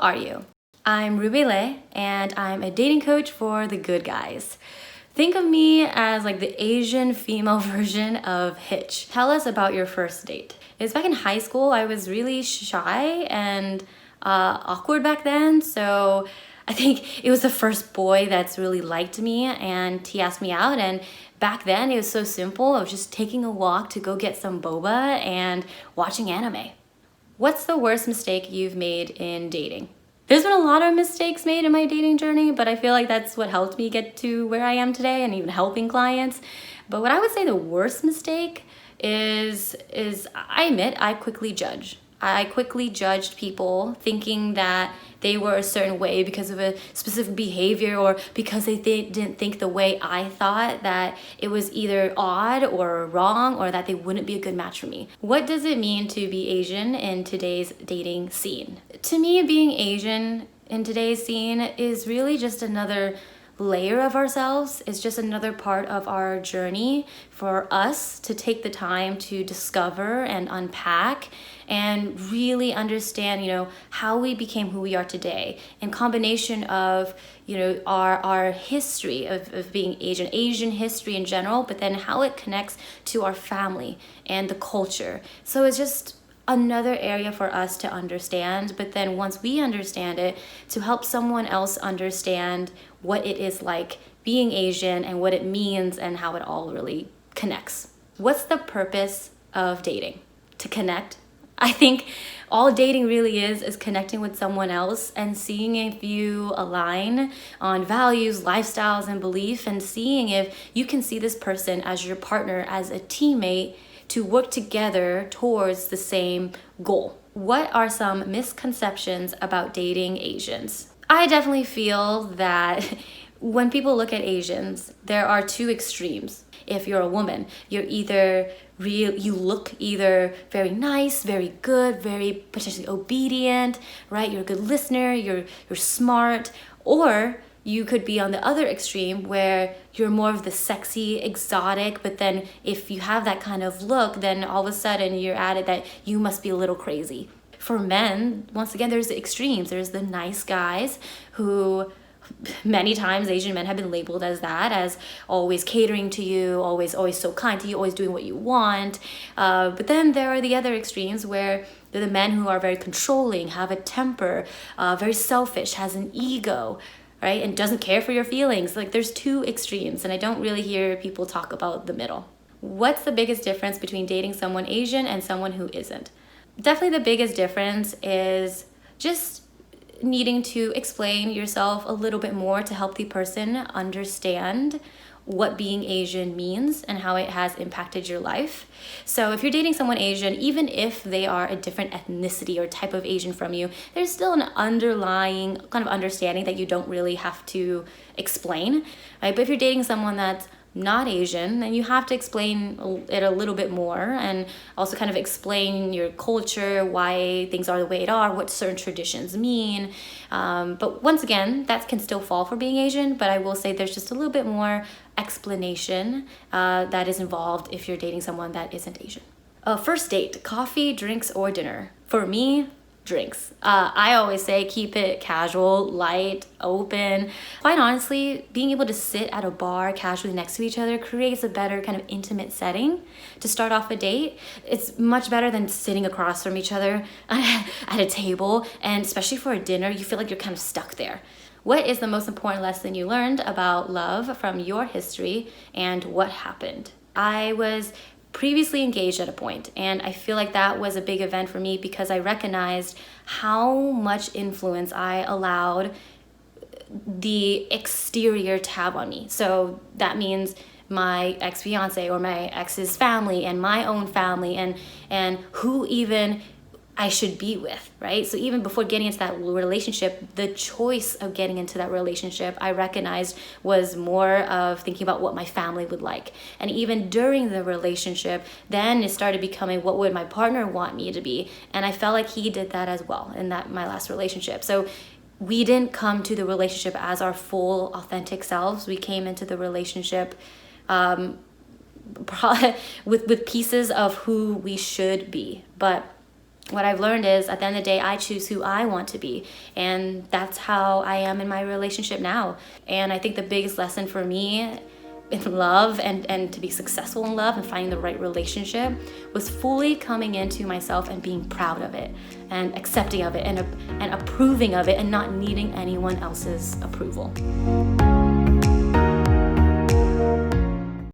are you? I'm Rubele, and I'm a dating coach for the good guys. Think of me as like the Asian female version of Hitch. Tell us about your first date. It was back in high school. I was really shy and awkward back then, so I think it was the first boy that's really liked me, and he asked me out. And back then it was so simple. I was just taking a walk to go get some boba and watching anime. What's the worst mistake you've made in dating? There's been a lot of mistakes made in my dating journey, but I feel like that's what helped me get to where I am today and even helping clients. But what I would say the worst mistake is I admit I quickly judge. I quickly judged people thinking that they were a certain way because of a specific behavior, or because they didn't think the way I thought, that it was either odd or wrong, or that they wouldn't be a good match for me. What does it mean to be Asian in today's dating scene? To me, being Asian in today's scene is really just another layer of ourselves. It's just another part of our journey for us to take the time to discover and unpack and really understand, how we became who we are today, in combination of, our history of being Asian history in general, but then how it connects to our family and the culture. So it's just another area for us to understand, but then once we understand it, to help someone else understand what it is like being Asian and what it means and how it all really connects. What's the purpose of dating? To connect. I think all dating really is connecting with someone else and seeing if you align on values, lifestyles, and belief, and seeing if you can see this person as your partner, as a teammate, to work together towards the same goal. What are some misconceptions about dating Asians? I definitely feel that when people look at Asians, there are two extremes. If you're a woman, you look either very nice, very good, very potentially obedient, right? You're a good listener, you're smart, or you could be on the other extreme where you're more of the sexy, exotic, but then if you have that kind of look, then all of a sudden you're at it that you must be a little crazy. For men, once again, there's the extremes. There's the nice guys who many times Asian men have been labeled as that, as always catering to you, always so kind to you, always doing what you want. But then there are the other extremes where they're the men who are very controlling, have a temper, very selfish, has an ego, right? And doesn't care for your feelings. Like, there's two extremes, and I don't really hear people talk about the middle. What's the biggest difference between dating someone Asian and someone who isn't? Definitely the biggest difference is just needing to explain yourself a little bit more to help the person understand what being Asian means and how it has impacted your life. So if you're dating someone Asian, even if they are a different ethnicity or type of Asian from you, there's still an underlying kind of understanding that you don't really have to explain, right? But if you're dating someone that's not Asian, then you have to explain it a little bit more, and also kind of explain your culture, why things are the way it are, what certain traditions mean. But once again, that can still fall for being Asian, but I will say there's just a little bit more explanation that is involved if you're dating someone that isn't Asian. First date, coffee, drinks, or dinner? For me, drinks. I always say keep it casual, light, open. Quite honestly, being able to sit at a bar casually next to each other creates a better kind of intimate setting to start off a date. It's much better than sitting across from each other at a table, and especially for a dinner, you feel like you're kind of stuck there. What is the most important lesson you learned about love from your history, and what happened? I was previously engaged at a point, and I feel like that was a big event for me because I recognized how much influence I allowed the exterior to have on me. So that means my ex-fiance or my ex's family and my own family, and who even I should be with, right? So even before getting into that relationship, the choice of getting into that relationship, I recognized was more of thinking about what my family would like. And even during the relationship, then it started becoming what would my partner want me to be. And I felt like he did that as well in my last relationship. So we didn't come to the relationship as our full authentic selves. We came into the relationship with pieces of who we should be. But What I've learned is at the end of the day, I choose who I want to be. And that's how I am in my relationship now. And I think the biggest lesson for me in love and to be successful in love and finding the right relationship was fully coming into myself and being proud of it and accepting of it and approving of it and not needing anyone else's approval.